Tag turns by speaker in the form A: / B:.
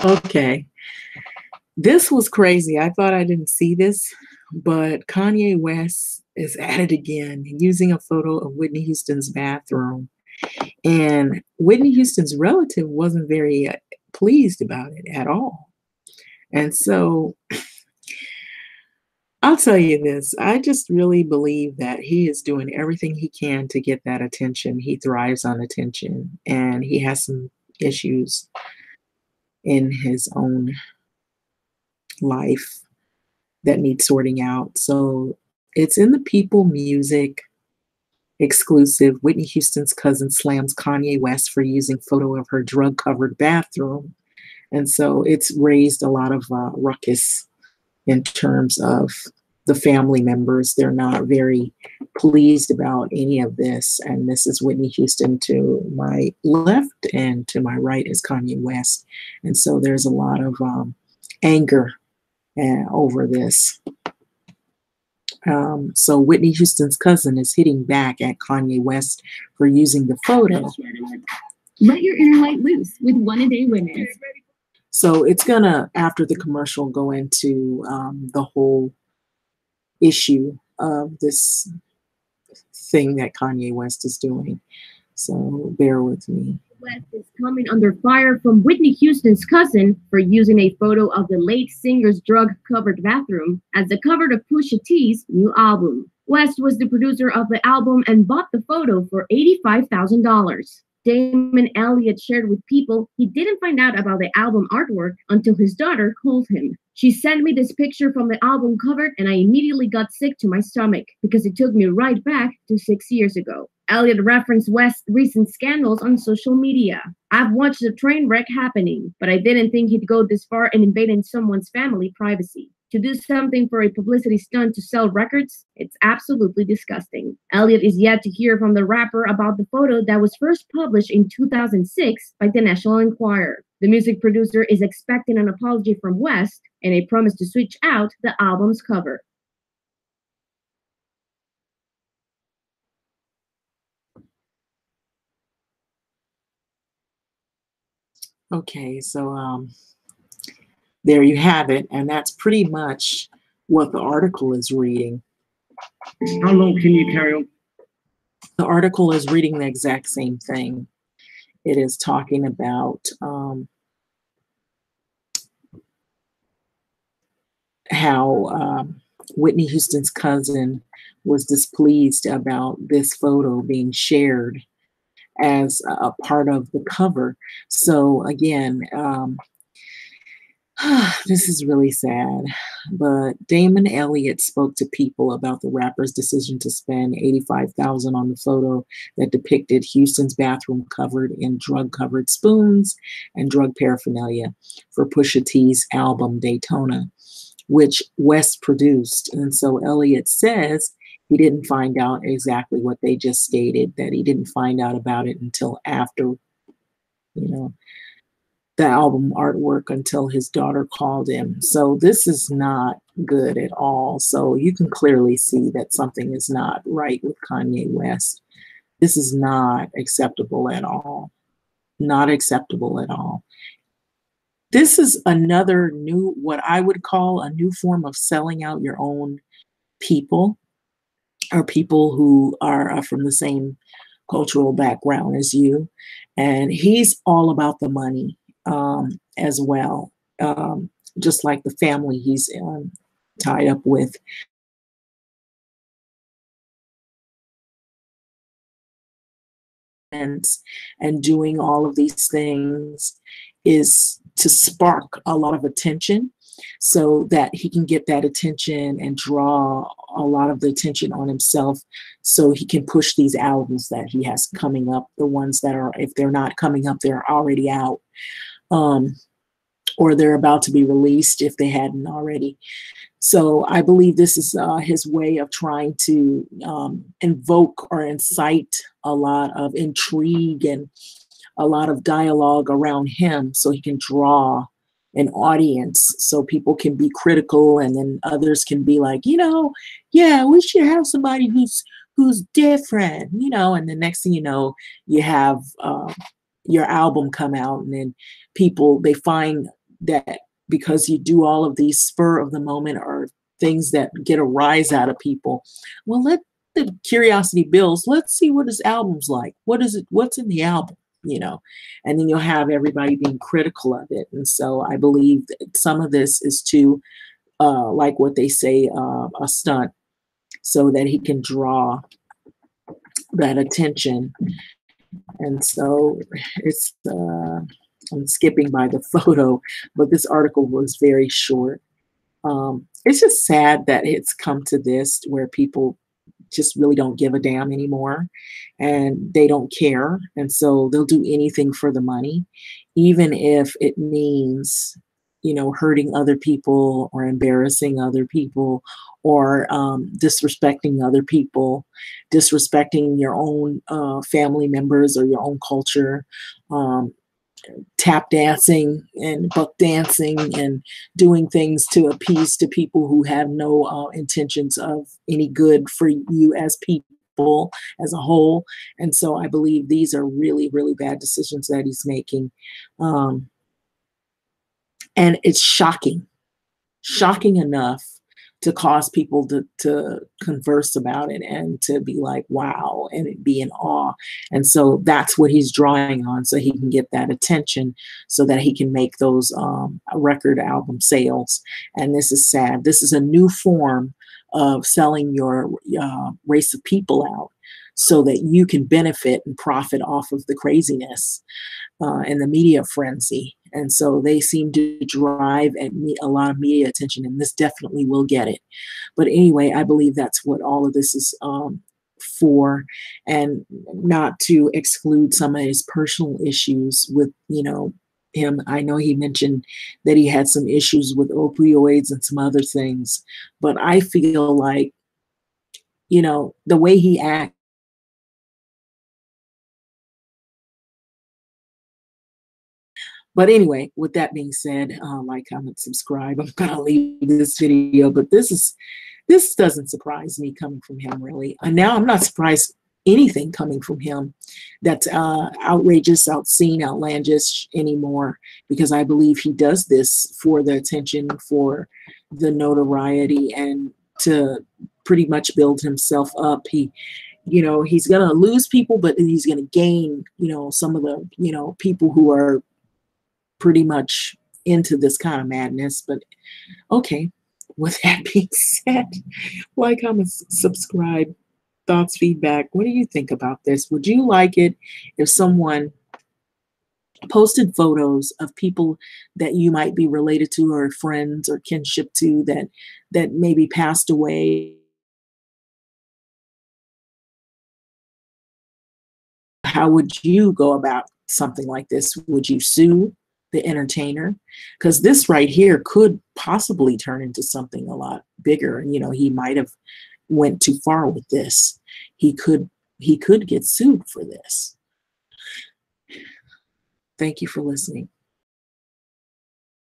A: Okay, this was crazy. I thought I didn't see this, but Kanye West is at it again, using a photo of Whitney Houston's bathroom. And Whitney Houston's relative wasn't very pleased about it at all. And so I'll tell you this, I just really believe that he is doing everything he can to get that attention. He thrives on attention, and he has some issues in his own life that need sorting out. So it's in the People Music exclusive. Whitney Houston's cousin slams Kanye West for using photo of her drug-covered bathroom. And so it's raised a lot of ruckus in terms of the family members. They're not very pleased about any of this. And this is Whitney Houston to my left, and to my right is Kanye West. And so there's a lot of anger over this. So Whitney Houston's cousin is hitting back at Kanye West for using the photo.
B: Let your inner light loose with One A Day Women.
A: So it's gonna, after the commercial, go into the whole issue of this thing that Kanye West is doing. So bear with me.
B: West is coming under fire from Whitney Houston's cousin for using a photo of the late singer's drug-covered bathroom as the cover of Pusha T's new album. West was the producer of the album and bought the photo for $85,000. Damon Elliott shared with People he didn't find out about the album artwork until his daughter called him. She sent me this picture from the album cover and I immediately got sick to my stomach because it took me right back to 6 years ago. Elliott referenced West's recent scandals on social media. I've watched the train wreck happening, but I didn't think he'd go this far in invading someone's family privacy. To do something for a publicity stunt to sell records, it's absolutely disgusting. Elliott is yet to hear from the rapper about the photo that was first published in 2006 by the National Enquirer. The music producer is expecting an apology from West and a promise to switch out the album's cover.
A: Okay, so there you have it, and that's pretty much what the article is reading.
C: How long can you carry on?
A: The article is reading the exact same thing. It is talking about how Whitney Houston's cousin was displeased about this photo being shared as a part of the cover. So again, this is really sad, but Damon Elliott spoke to People about the rapper's decision to spend $85,000 on the photo that depicted Houston's bathroom covered in drug-covered spoons and drug paraphernalia for Pusha T's album Daytona, which West produced. And so Elliott says he didn't find out exactly what they just stated, that he didn't find out about it until after, the album artwork, until his daughter called him. So this is not good at all. So you can clearly see that something is not right with Kanye West. This is not acceptable at all. Not acceptable at all. This is another new, what I would call a new form of selling out your own people, or people who are from the same cultural background as you. And he's all about the money as well, just like the family he's tied up with. And doing all of these things is to spark a lot of attention so that he can get that attention and draw a lot of the attention on himself so he can push these albums that he has coming up, the ones that are, if they're not coming up, they're already out, or they're about to be released if they hadn't already. So I believe this is his way of trying to invoke or incite a lot of intrigue and a lot of dialogue around him so he can draw an audience, so people can be critical, and then others can be like, yeah, we should have somebody who's different, and the next thing you know, you have your album come out, and then people, they find that because you do all of these spur of the moment or things that get a rise out of people, well, let the curiosity builds. Let's see what his album's like. What is it? What's in the album? You know, and then you'll have everybody being critical of it. And so I believe that some of this is to, like what they say, a stunt, so that he can draw that attention. And so it's, I'm skipping by the photo, but this article was very short. It's just sad that it's come to this where people just really don't give a damn anymore and they don't care. And so they'll do anything for the money, even if it means, you know, hurting other people or embarrassing other people or disrespecting other people, disrespecting your own family members or your own culture. Tap dancing and buck dancing and doing things to appease to people who have no intentions of any good for you as people as a whole. And so I believe these are really, really bad decisions that he's making. And it's shocking enough to cause people to converse about it and to be like, wow, and be in awe. And so that's what he's drawing on, so he can get that attention, so that he can make those record album sales. And this is sad. This is a new form of selling your race of people out so that you can benefit and profit off of the craziness and the media frenzy. And so they seem to drive at a lot of media attention, and this definitely will get it. But anyway, I believe that's what all of this is for, and not to exclude some of his personal issues with, you know, him. I know he mentioned that he had some issues with opioids and some other things, but I feel like, you know, the way he acts. But anyway, with that being said, like, comment, subscribe. I'm gonna leave this video, but this doesn't surprise me coming from him, really. And now I'm not surprised anything coming from him that's outrageous, obscene, outlandish anymore, because I believe he does this for the attention, for the notoriety, and to pretty much build himself up. You know, he's gonna lose people, but he's gonna gain, you know, some of the, you know, people who are pretty much into this kind of madness. But okay, with that being said, like, comment, subscribe, thoughts, feedback. What do you think about this? Would you like it if someone posted photos of people that you might be related to or friends or kinship to that maybe passed away? How would you go about something like this? Would you sue the entertainer? Because this right here could possibly turn into something a lot bigger. And, you know, he might have went too far with this. He could get sued for this. Thank you for listening.